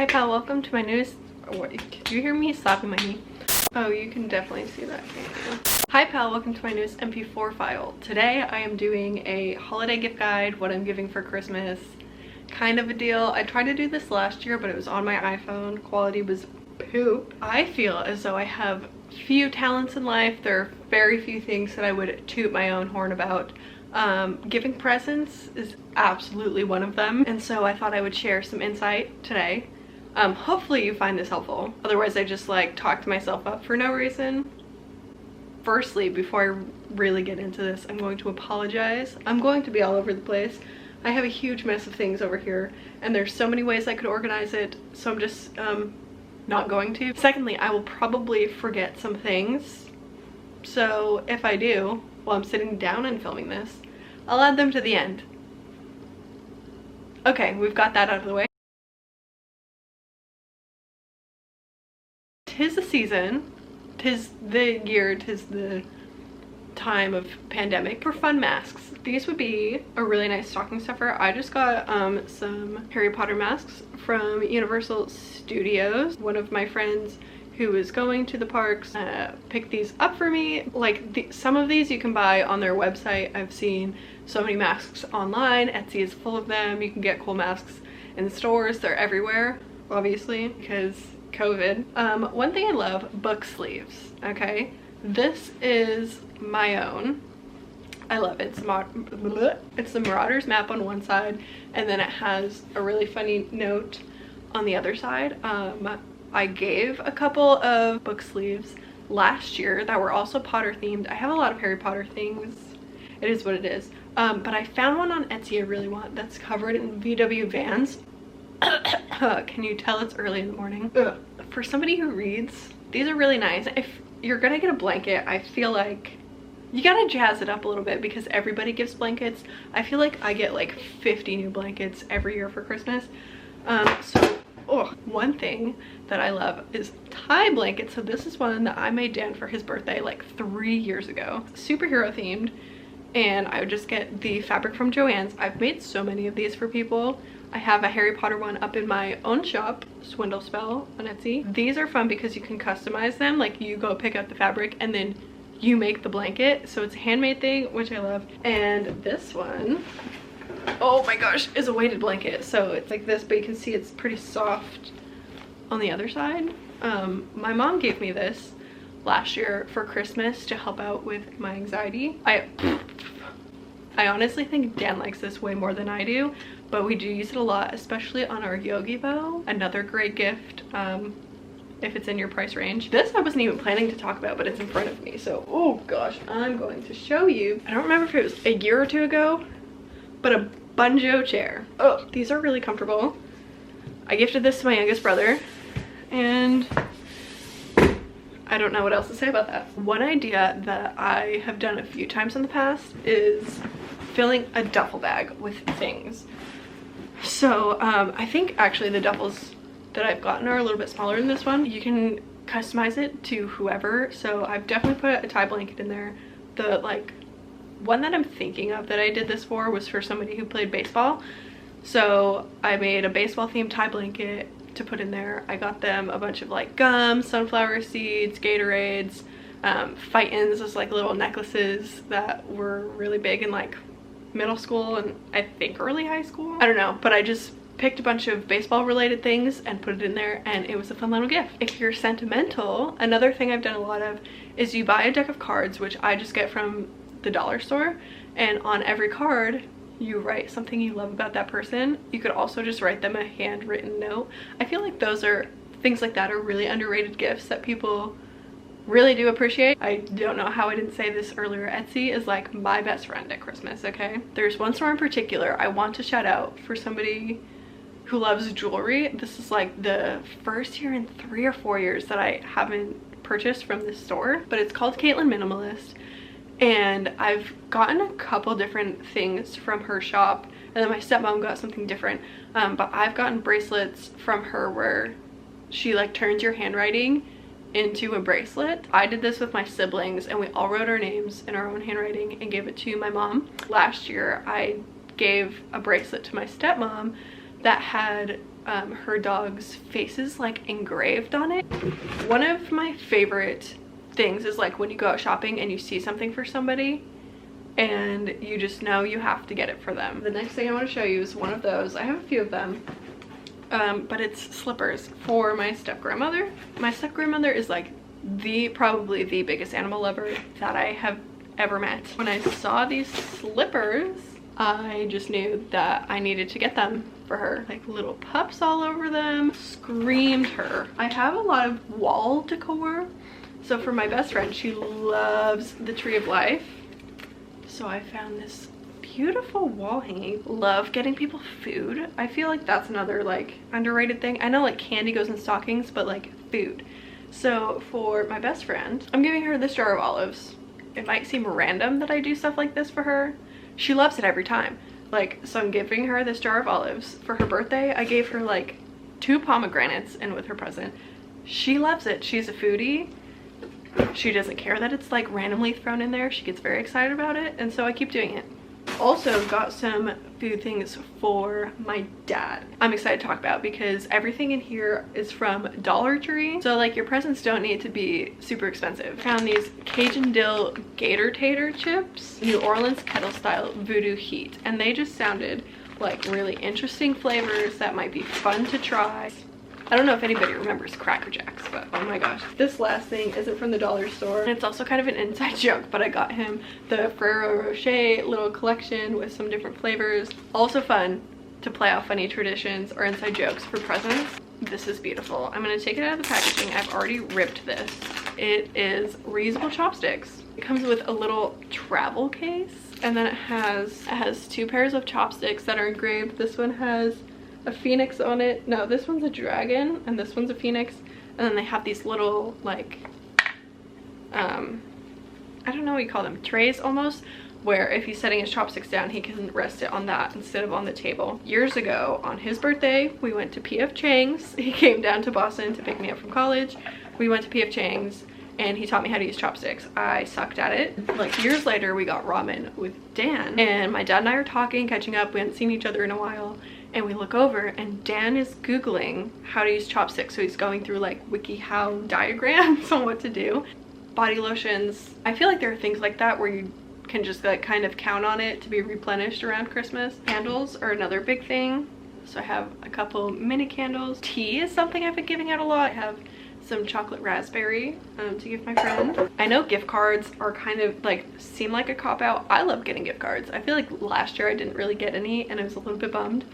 Hi pal, welcome to my newest... What, did you hear me slapping my knee? Oh, you can definitely see that, can't you? Hi pal, welcome to my newest MP4 file. Today I am doing a holiday gift guide, what I'm giving for Christmas, kind of a deal. I tried to do this last year, but it was on my iPhone. Quality was poop. I feel as though I have few talents in life. There are very few things that I would toot my own horn about. Giving presents is absolutely one of them, and so I thought I would share some insight today. Hopefully you find this helpful. Otherwise I just like talked myself up for no reason. Firstly, before I really get into this, I'm going to apologize. I'm going to be all over the place. I have a huge mess of things over here, and there's so many ways I could organize it, so I'm just not going to. Secondly, I will probably forget some things, so if I do, while I'm sitting down and filming this, I'll add them to the end. Okay, we've got that out of the way. 'Tis the season, 'tis the year, 'tis the time of pandemic for fun masks. These would be a really nice stocking stuffer. I just got some Harry Potter masks from Universal Studios. One of my friends who is going to the parks picked these up for me. Like some of these you can buy on their website. I've seen so many masks online. Etsy is full of them. You can get cool masks in stores. They're everywhere, obviously, because COVID. One thing I love, book sleeves. Okay, this is my own. I love it. It's the Marauders map on one side, and then it has a really funny note on the other side. I gave a couple of book sleeves last year that were also Potter themed. I have a lot of Harry Potter things. It is what it is. But I found one on Etsy I really want that's covered in VW Vans. Can you tell it's early in the morning? Ugh. For somebody who reads, these are really nice. If you're gonna get a blanket, I feel like you gotta jazz it up a little bit because everybody gives blankets. I feel like I get like 50 new blankets every year for Christmas. One thing that I love is tie blankets. So this is one that I made Dan for his birthday like 3 years ago. Superhero themed, and I would just get the fabric from Joann's. I've made so many of these for people. I have a Harry Potter one up in my own shop, Swindle Spell on Etsy. These are fun because you can customize them. Like you go pick up the fabric and then you make the blanket. So it's a handmade thing, which I love. And this one, oh my gosh, is a weighted blanket. So it's like this, but you can see it's pretty soft on the other side. My mom gave me this last year for Christmas to help out with my anxiety. I honestly think Dan likes this way more than I do, but we do use it a lot, especially on our Yogi bow. Another great gift if it's in your price range. This I wasn't even planning to talk about, but it's in front of me, so oh gosh, I'm going to show you. I don't remember if it was a year or two ago, but a banjo chair. Oh, these are really comfortable. I gifted this to my youngest brother, and I don't know what else to say about that. One idea that I have done a few times in the past is filling a duffel bag with things. So I think actually the duffels that I've gotten are a little bit smaller than this one. You can customize it to whoever. So I've definitely put a tie blanket in there. The like one that I'm thinking of that I did this for was for somebody who played baseball. So I made a baseball themed tie blanket to put in there. I got them a bunch of like gum, sunflower seeds, Gatorades, fight-ins, those like little necklaces that were really big in like middle school and I think early high school. I don't know, but I just picked a bunch of baseball related things and put it in there, and it was a fun little gift. If you're sentimental, another thing I've done a lot of is you buy a deck of cards, which I just get from the dollar store, and on every card you write something you love about that person. You could also just write them a handwritten note. I feel like those are things like that are really underrated gifts that people really do appreciate. I don't know how I didn't say this earlier. Etsy is like my best friend at Christmas, okay? There's one store in particular I want to shout out for somebody who loves jewelry. This is like the first year in 3 or 4 years that I haven't purchased from this store, but it's called Caitlin Minimalist. And I've gotten a couple different things from her shop, and then my stepmom got something different, but I've gotten bracelets from her where she like turns your handwriting into a bracelet. I did this with my siblings, and we all wrote our names in our own handwriting and gave it to my mom. Last year I gave a bracelet to my stepmom that had her dog's faces like engraved on it. One of my favorite things is like when you go out shopping and you see something for somebody and you just know you have to get it for them. The next thing I want to show you is one of those. I have a few of them, but it's slippers for my step-grandmother. My step-grandmother is like probably the biggest animal lover that I have ever met. When I saw these slippers, I just knew that I needed to get them for her. Like little pups all over them, screamed her. I have a lot of wall decor. So for my best friend, she loves the Tree of Life. So I found this beautiful wall hanging. Love getting people food. I feel like that's another like underrated thing. I know like candy goes in stockings, but like food. So for my best friend, I'm giving her this jar of olives. It might seem random that I do stuff like this for her. She loves it every time. Like, so I'm giving her this jar of olives. For her birthday, I gave her like 2 pomegranates in with her present. She loves it. She's a foodie. She doesn't care that it's like randomly thrown in there. She gets very excited about it, and so I keep doing it. Also got some food things for my dad. I'm excited to talk about because everything in here is from Dollar Tree. So like your presents don't need to be super expensive. Found these Cajun dill gator tater chips, New Orleans kettle style voodoo heat, and they just sounded like really interesting flavors that might be fun to try. I don't know if anybody remembers Cracker Jacks, but oh my gosh. This last thing isn't from the dollar store, and it's also kind of an inside joke, but I got him the Ferrero Rocher little collection with some different flavors. Also fun to play off funny traditions or inside jokes for presents. This is beautiful. I'm gonna take it out of the packaging. I've already ripped this. It is reusable chopsticks. It comes with a little travel case, and then it has 2 pairs of chopsticks that are engraved. This one has a phoenix on it. No, this one's a dragon and this one's a phoenix. And then they have these little like I don't know what you call them, trays almost, where if he's setting his chopsticks down, he can rest it on that instead of on the table. Years ago on his birthday, we went to P.F. Chang's. He came down to Boston to pick me up from college. We went to P.F. Chang's and he taught me how to use chopsticks. I sucked at it. Like years later, we got ramen with Dan, and my dad and I are talking, catching up. We hadn't seen each other in a while. And we look over and Dan is Googling how to use chopsticks. So he's going through like WikiHow diagrams on what to do. Body lotions. I feel like there are things like that where you can just like kind of count on it to be replenished around Christmas. Candles are another big thing. So I have a couple mini candles. Tea is something I've been giving out a lot. I have some chocolate raspberry to give my friend. I know gift cards are kind of like seem like a cop-out. I love getting gift cards. I feel like last year I didn't really get any and I was a little bit bummed.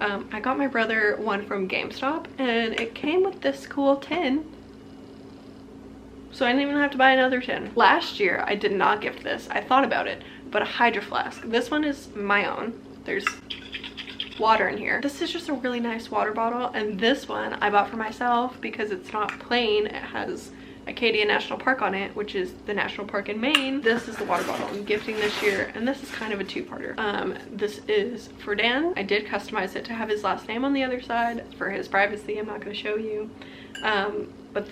I got my brother one from GameStop and it came with this cool tin, so I didn't even have to buy another tin. Last year I did not gift this. I thought about it, but a Hydro Flask. This one is my own. There's water in here. This is just a really nice water bottle, and this one I bought for myself because it's not plain. It has Acadia National Park on it, which is the national park in Maine. This is the water bottle I'm gifting this year, and this is kind of a 2-parter. This is for Dan. I did customize it to have his last name on the other side for his privacy. I'm not going to show you. But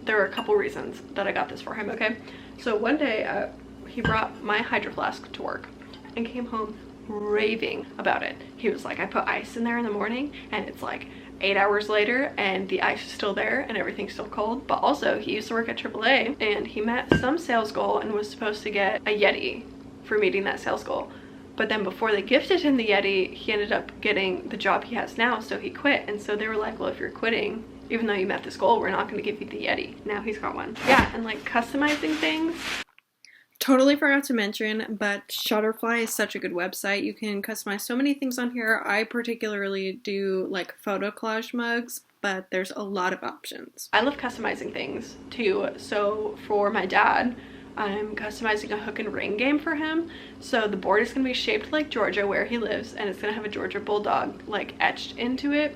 there are a couple reasons that I got this for him, okay? So one day he brought my Hydro Flask to work and came home raving about it. He was like, I put ice in there in the morning and it's like 8 hours later and the ice is still there and everything's still cold. But also he used to work at AAA and he met some sales goal and was supposed to get a Yeti for meeting that sales goal. But then before they gifted him the Yeti, he ended up getting the job he has now, so he quit. And so they were like, well, if you're quitting, even though you met this goal, we're not going to give you the Yeti. Now he's got one. Yeah, and like customizing things. Totally forgot to mention, but Shutterfly is such a good website. You can customize so many things on here. I particularly do like photo collage mugs, but there's a lot of options. I love customizing things too. So for my dad, I'm customizing a hook and ring game for him. So the board is going to be shaped like Georgia, where he lives, and it's going to have a Georgia Bulldog like etched into it.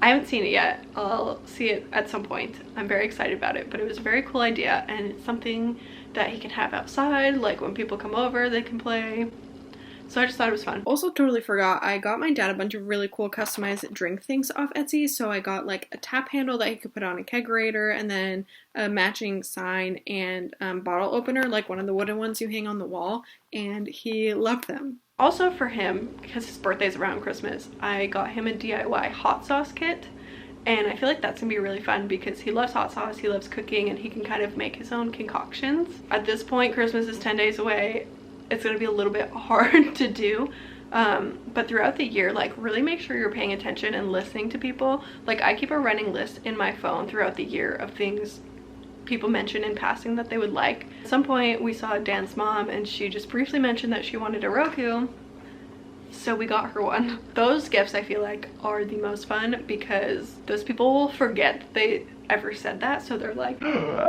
I haven't seen it yet. I'll see it at some point. I'm very excited about it, but it was a very cool idea, and it's something that he can have outside, like when people come over they can play. So I just thought it was fun. Also totally forgot, I got my dad a bunch of really cool customized drink things off Etsy. So I got like a tap handle that he could put on a kegerator, and then a matching sign and bottle opener, like one of the wooden ones you hang on the wall, and he loved them. Also for him, because his birthday's around Christmas, I got him a DIY hot sauce kit. And I feel like that's gonna be really fun because he loves hot sauce, he loves cooking, and he can kind of make his own concoctions. At this point, Christmas is 10 days away. It's gonna be a little bit hard to do. But throughout the year, like, really make sure you're paying attention and listening to people. Like, I keep a running list in my phone throughout the year of things people mention in passing that they would like. At some point, we saw Dan's mom, and she just briefly mentioned that she wanted a Roku. So we got her one. Those gifts I feel like are the most fun because those people will forget they ever said that, so they're like,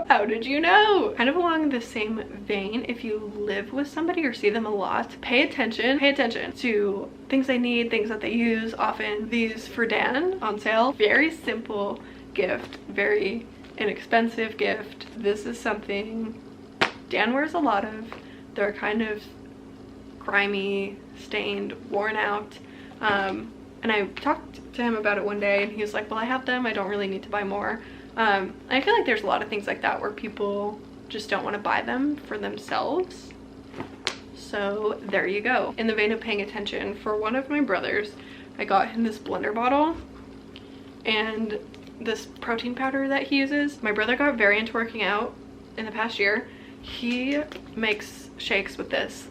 how did you know? Kind of along the same vein, if you live with somebody or see them a lot, pay attention to things they need, things that they use often. These for Dan on sale, very simple gift, very inexpensive gift. This is something Dan wears a lot of. They're kind of grimy, stained, worn out, and I talked to him about it one day, and he was like, well, I have them, I don't really need to buy more. I feel like there's a lot of things like that where people just don't want to buy them for themselves. So there you go. In the vein of paying attention, for one of my brothers, I got him this blender bottle and this protein powder that he uses. My brother got very into working out in the past year. He makes shakes with this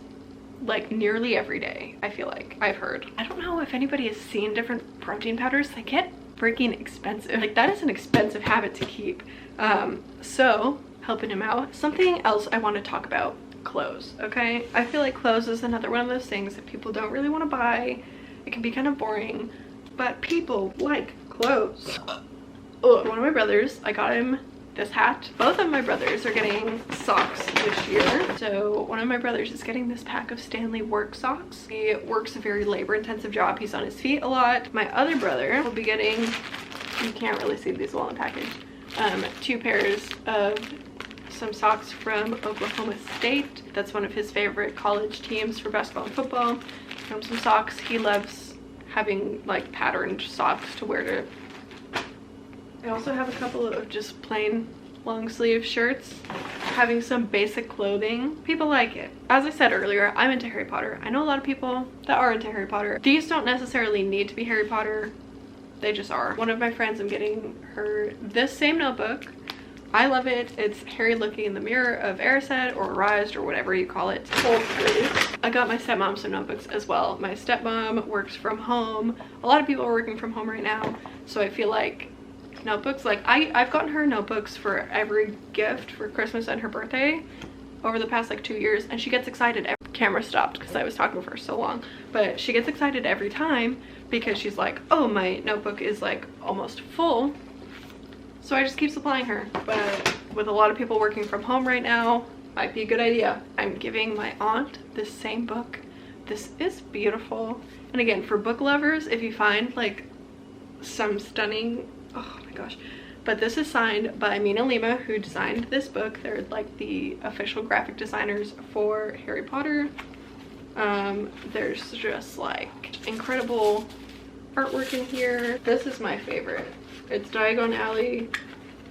like nearly every day, I feel like. I've heard. I don't know if anybody has seen different protein powders. They get freaking expensive. Like, that is an expensive habit to keep. So helping him out. Something else I want to talk about, clothes. Okay, I feel like clothes is another one of those things that people don't really want to buy. It can be kind of boring, but people like clothes. One of my brothers, I got him this hat. Both of my brothers are getting socks this year. So one of my brothers is getting this pack of Stanley work socks. He works a very labor-intensive job. He's on his feet a lot. My other brother will be getting, you can't really see these well in the package, 2 pairs of some socks from Oklahoma State. That's one of his favorite college teams for basketball and football. Some socks. He loves having like patterned socks to wear to. I also have a couple of just plain long sleeve shirts. Having some basic clothing, people like it. As I said earlier, I'm into Harry Potter. I know a lot of people that are into Harry Potter. These don't necessarily need to be Harry Potter, they just are. One of my friends, I'm getting her this same notebook. I love it. It's Harry looking in the mirror of Erised or Arised or whatever you call it. I got my stepmom some notebooks as well. My stepmom works from home. A lot of people are working from home right now, so I feel like notebooks, like I've gotten her notebooks for every gift for Christmas and her birthday over the past like 2 years, and she gets excited. Camera stopped because I was talking for so long, but she gets excited every time because she's like, oh, my notebook is like almost full. So I just keep supplying her. But with a lot of people working from home right now, might be a good idea. I'm giving my aunt this same book. This is beautiful. And again, for book lovers, if you find like some stunning, oh my gosh, but this is signed by Mina Lima, who designed this book. They're like the official graphic designers for Harry Potter. There's just like incredible artwork in here. This is my favorite. It's Diagon Alley.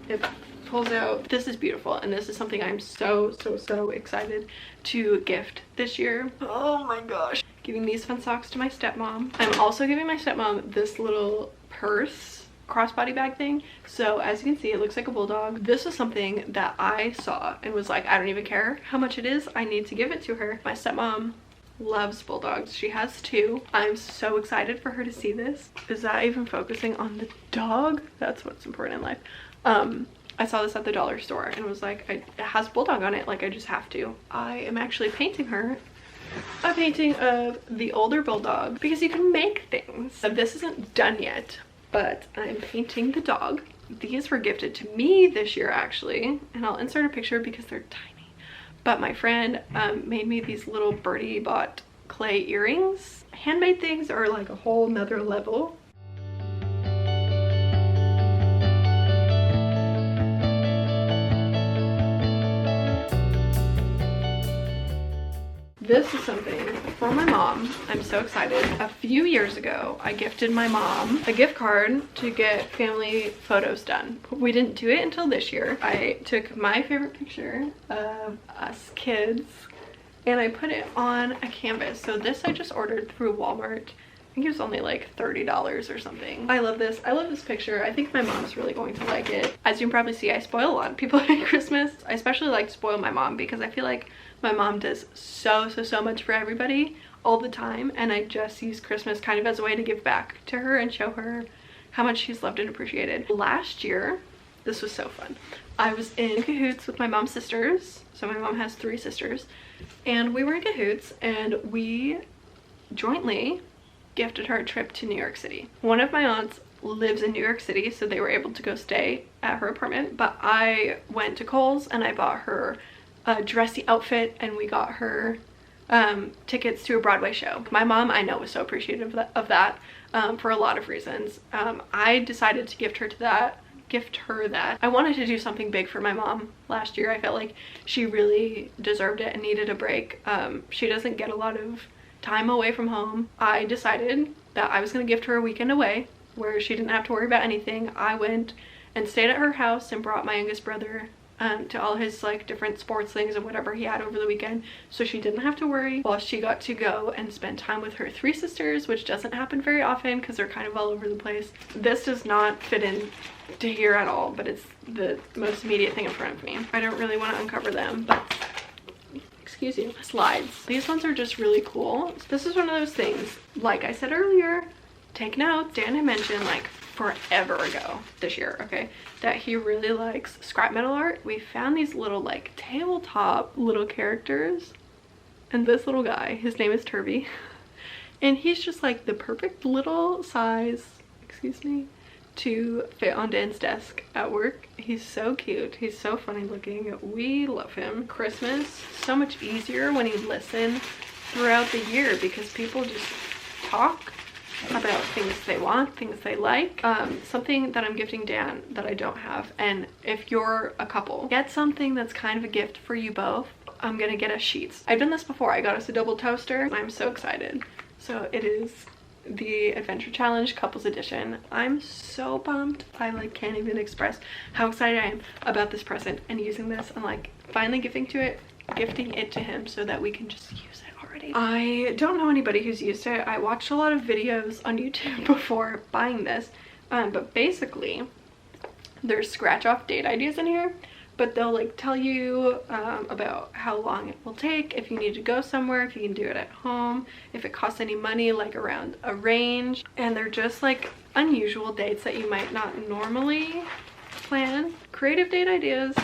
It pulls out. This is beautiful, and this is something I'm so excited to gift this year. Oh my gosh. Giving these fun socks to my stepmom. I'm also giving my stepmom this little purse crossbody bag thing. So as you can see, it looks like a bulldog. This was something that I saw and was like, I don't even care how much it is, I need to give it to her. My stepmom loves bulldogs. She has 2. I'm so excited for her to see this. Is that even focusing on the dog? That's what's important in life. I saw this at the dollar store and was like, it has bulldog on it, like I just have to. I am actually painting her a painting of the older bulldog because you can make things. So this isn't done yet, but I'm painting the dog. These were gifted to me this year actually, and I'll insert a picture because they're tiny. But my friend made me these little Birdie bought clay earrings. Handmade things are like a whole nother level. This is something for my mom. I'm so excited. A few years ago, I gifted my mom a gift card to get family photos done. We didn't do it until this year. I took my favorite picture of us kids and I put it on a canvas. So this I just ordered through Walmart. I think it was only like $30 or something. I love this. I love this picture. I think my mom's really going to like it. As you can probably see, I spoil a lot of people at Christmas. I especially like to spoil my mom because I feel like my mom does so much for everybody all the time, and I just use Christmas kind of as a way to give back to her and show her how much she's loved and appreciated. Last year, this was so fun. I was in cahoots with my mom's sisters. So my mom has 3 sisters, and we were in cahoots and we jointly gifted her a trip to New York City. One of my aunts lives in New York City, so they were able to go stay at her apartment, but I went to Kohl's and I bought her a dressy outfit and we got her tickets to a Broadway show. My mom, I know, was so appreciative of that for a lot of reasons. I decided to gift her that. I wanted to do something big for my mom last year. I felt like she really deserved it and needed a break. She doesn't get a lot of time away from home. I decided that I was going to gift her a weekend away where she didn't have to worry about anything. I went and stayed at her house and brought my youngest brother to all his like different sports things and whatever he had over the weekend, so she didn't have to worry, while she got to go and spend time with her 3 sisters, which doesn't happen very often because they're kind of all over the place. This does not fit in to here at all, but it's the most immediate thing in front of me. I don't really want to uncover them, but excuse you. Slides. These ones are just really cool. This is one of those things, like I said earlier, take notes. Dan had mentioned like forever ago this year, okay, that he really likes scrap metal art. We found these little like tabletop little characters, and this little guy, his name is Turby, and he's just like the perfect little size, excuse me, to fit on Dan's desk at work. He's so cute. He's so funny looking. We love him. Christmas, so much easier when you listen throughout the year because people just talk about things they want, things they like. Something that I'm gifting Dan that I don't have, and if you're a couple, get something that's kind of a gift for you both. I'm gonna get us sheets. I've done this before. I got us a double toaster. I'm so excited. So it is the Adventure Challenge Couples Edition. I'm so pumped. I like can't even express how excited I am about this present and using this and like finally gifting it to him so that we can just use it. I don't know anybody who's used it. I watched a lot of videos on YouTube before buying this, but basically there's scratch off date ideas in here, but they'll like tell you about how long it will take, if you need to go somewhere, if you can do it at home, if it costs any money, like around a range, and they're just like unusual dates that you might not normally plan. Creative date ideas.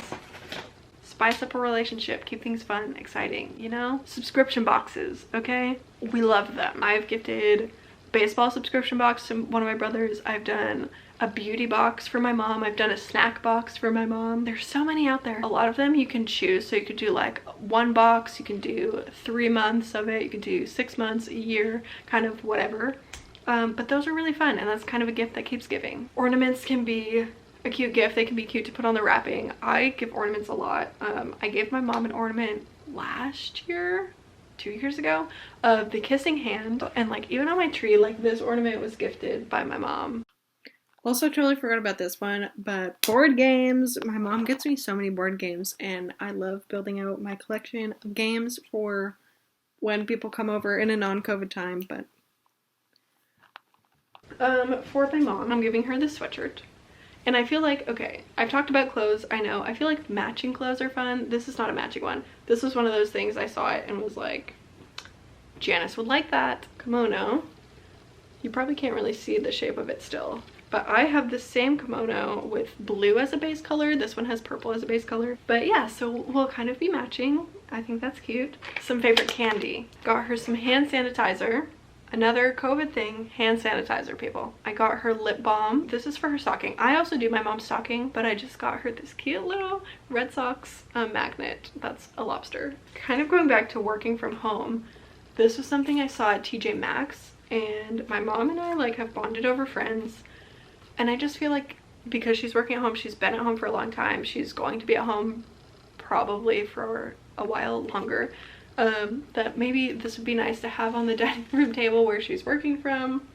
Spice up a relationship, keep things fun, exciting, you know? Subscription boxes, okay? We love them. I've gifted baseball subscription box to one of my brothers. I've done a beauty box for my mom. I've done a snack box for my mom. There's so many out there. A lot of them you can choose. So you could do like 1 box, you can do 3 months of it, you can do 6 months, a year, kind of whatever. But those are really fun, and that's kind of a gift that keeps giving. Ornaments can be a cute gift. They can be cute to put on the wrapping. I give ornaments a lot. I gave my mom an ornament last year, 2 years ago, of the kissing hand, and like even on my tree, like this ornament was gifted by my mom. Also totally forgot about this one, but board games. My mom gets me so many board games, and I love building out my collection of games for when people come over in a non-COVID time. But for my mom, I'm giving her this sweatshirt. And I feel like, okay, I've talked about clothes, I know. I feel like matching clothes are fun. This is not a matching one. This was one of those things I saw it and was like, Janice would like that. Kimono. You probably can't really see the shape of it still. But I have the same kimono with blue as a base color. This one has purple as a base color. But yeah, so we'll kind of be matching. I think that's cute. Some favorite candy. Got her some hand sanitizer. Another COVID thing, hand sanitizer, people. I got her lip balm. This is for her stocking. I also do my mom's stocking, but I just got her this cute little Red Sox magnet. That's a lobster. Kind of going back to working from home, this was something I saw at TJ Maxx, and my mom and I like have bonded over friends, and I just feel like because she's working at home, she's been at home for a long time, she's going to be at home probably for a while longer. that maybe this would be nice to have on the dining room table where she's working from,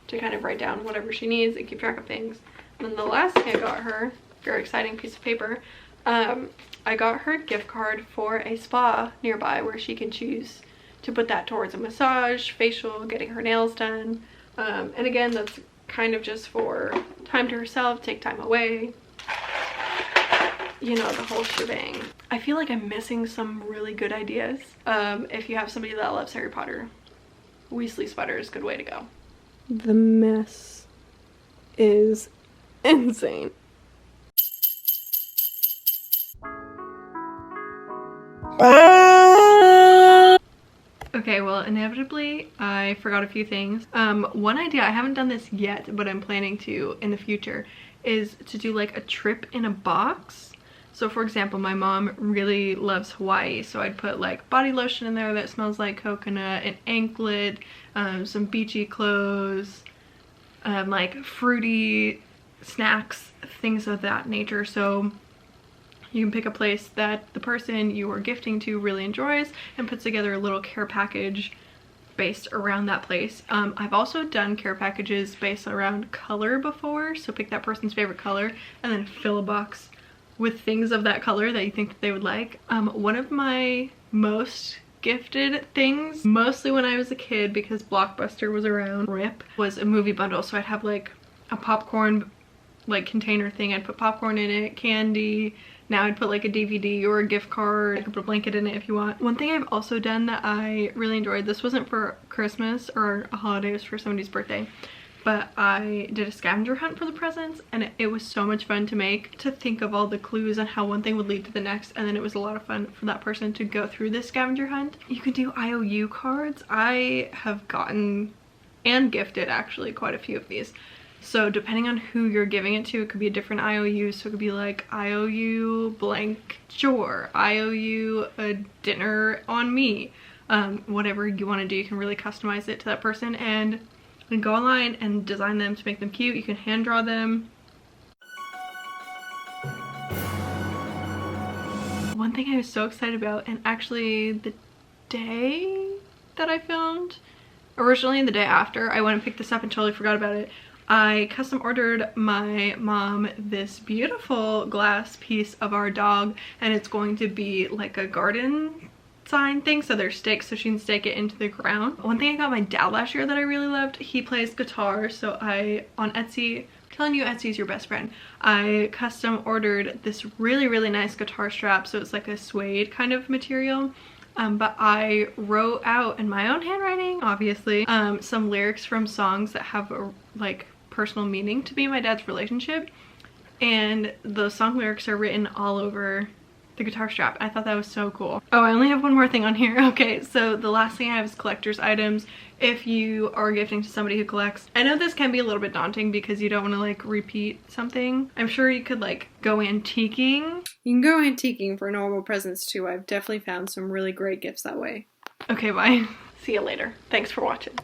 to kind of write down whatever she needs and keep track of things. And then the last thing I got her, very exciting piece of paper, I got her a gift card for a spa nearby where she can choose to put that towards a massage, facial, getting her nails done. And again, that's kind of just for time to herself, take time away, you know, the whole shebang. I feel like I'm missing some really good ideas. If you have somebody that loves Harry Potter, Weasley sweater is a good way to go. The mess is insane. Okay, well, inevitably I forgot a few things. One idea, I haven't done this yet, but I'm planning to in the future, is to do like a trip in a box. So for example, my mom really loves Hawaii, so I'd put like body lotion in there that smells like coconut, an anklet, some beachy clothes, like fruity snacks, things of that nature. So you can pick a place that the person you are gifting to really enjoys and puts together a little care package based around that place. I've also done care packages based around color before, so pick that person's favorite color and then fill a box with things of that color that you think that they would like. One of my most gifted things, mostly when I was a kid because Blockbuster was around, RIP, was a movie bundle. So I'd have like a popcorn like container thing, I'd put popcorn in it, candy. Now I'd put like a DVD or a gift card. I could put a blanket in it if you want. One thing I've also done that I really enjoyed, this wasn't for Christmas or a holiday, it was for somebody's birthday, but I did a scavenger hunt for the presents, and it was so much fun to make, to think of all the clues and how one thing would lead to the next, and then it was a lot of fun for that person to go through this scavenger hunt. You can do IOU cards. I have gotten and gifted actually quite a few of these. So depending on who you're giving it to, it could be a different IOU. So it could be like IOU blank chore, IOU a dinner on me, whatever you want to do. You can really customize it to that person and go online and design them to make them cute. You can hand draw them. One thing I was so excited about, and actually the day that I filmed, originally the day after, I went and picked this up and totally forgot about it. I custom ordered my mom this beautiful glass piece of our dog, and it's going to be like a garden sign thing, so there's stakes so she can stake it into the ground. One thing I got my dad last year that I really loved, he plays guitar, so I, on Etsy, I'm telling you, Etsy's your best friend, I custom ordered this really nice guitar strap, so it's like a suede kind of material. But I wrote out in my own handwriting, obviously, some lyrics from songs that have a, like, personal meaning to me and my dad's relationship, and the song lyrics are written all over the guitar strap. I thought that was so cool. Oh, I only have one more thing on here. Okay, so the last thing I have is collector's items. If you are gifting to somebody who collects, I know this can be a little bit daunting because you don't want to like repeat something. I'm sure you could like go antiquing. You can go antiquing for normal presents too. I've definitely found some really great gifts that way. Okay, bye. See you later. Thanks for watching.